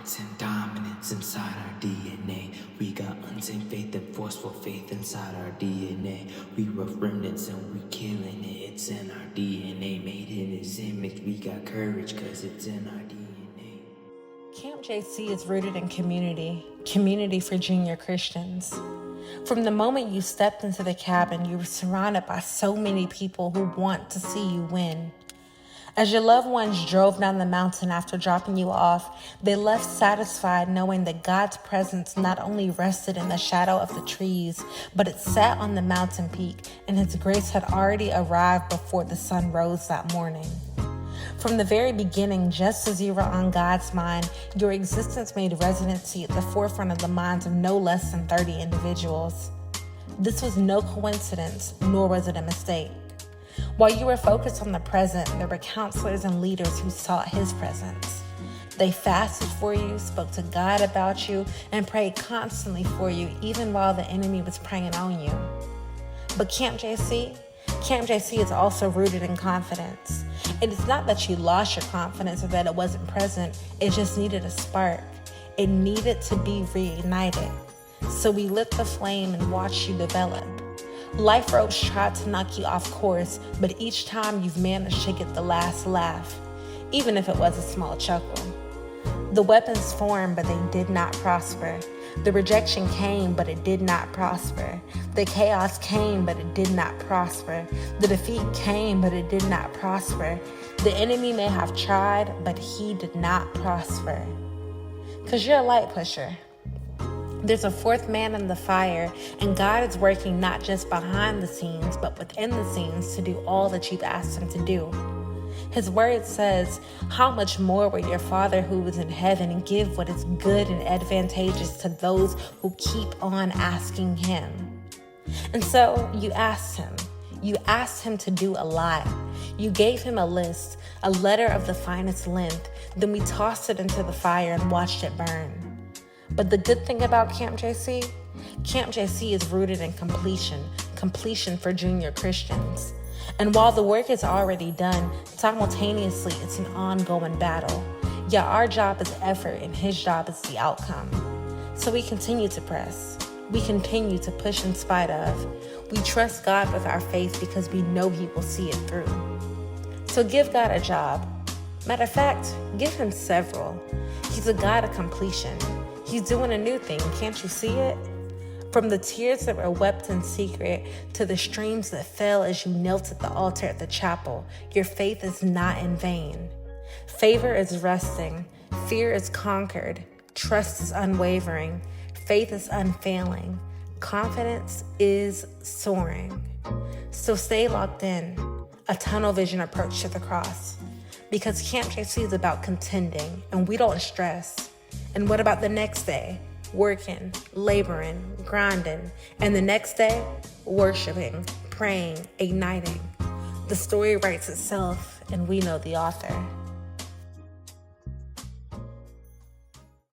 confidence and dominance inside our DNA. We got untamed faith and forceful faith inside our DNA. We rough remnants and we killing it. It's in our DNA. Made in His image. We got courage cause it's in our DNA. Camp JC is rooted in community for junior Christians. From the moment you stepped into the cabin, you were surrounded by so many people who want to see you win. As your loved ones drove down the mountain after dropping you off, they left satisfied knowing that God's presence not only rested in the shadow of the trees, but it sat on the mountain peak, and His grace had already arrived before the sun rose that morning. From the very beginning, just as you were on God's mind, your existence made residency at the forefront of the minds of no less than 30 individuals. This was no coincidence, nor was it a mistake. While you were focused on the present, there were counselors and leaders who sought His presence. They fasted for you, spoke to God about you, and prayed constantly for you, even while the enemy was preying on you. But Camp JC is also rooted in confidence. It is not that you lost your confidence or that it wasn't present. It just needed a spark. It needed to be reignited. So we lit the flame and watched you develop. Life ropes tried to knock you off course, but each time you've managed to get the last laugh, even if it was a small chuckle. The weapons formed, but they did not prosper. The rejection came, but it did not prosper. The chaos came, but it did not prosper. The defeat came, but it did not prosper. The enemy may have tried, but he did not prosper. Because you're a light pusher. There's a fourth man in the fire, and God is working not just behind the scenes, but within the scenes to do all that you've asked Him to do. His word says, how much more will your Father who is in heaven give what is good and advantageous to those who keep on asking Him? And so you asked Him. You asked Him to do a lot. You gave Him a list, a letter of the finest length. Then we tossed it into the fire and watched it burn. But the good thing about Camp JC is rooted in completion for junior Christians. And while the work is already done, simultaneously it's an ongoing battle. Yeah, our job is effort and His job is the outcome. So we continue to press. We continue to push in spite of. We trust God with our faith because we know He will see it through. So give God a job. Matter of fact, give Him several. He's a God of completion. He's doing a new thing. Can't you see it? From the tears that were wept in secret to the streams that fell as you knelt at the altar at the chapel, your faith is not in vain. Favor is resting. Fear is conquered. Trust is unwavering. Faith is unfailing. Confidence is soaring. So stay locked in. A tunnel vision approach to the cross. Because Camp JC is about contending, and we don't stress. And what about the next day? Working, laboring, grinding. And the next day, worshiping, praying, igniting. The story writes itself, and we know the author.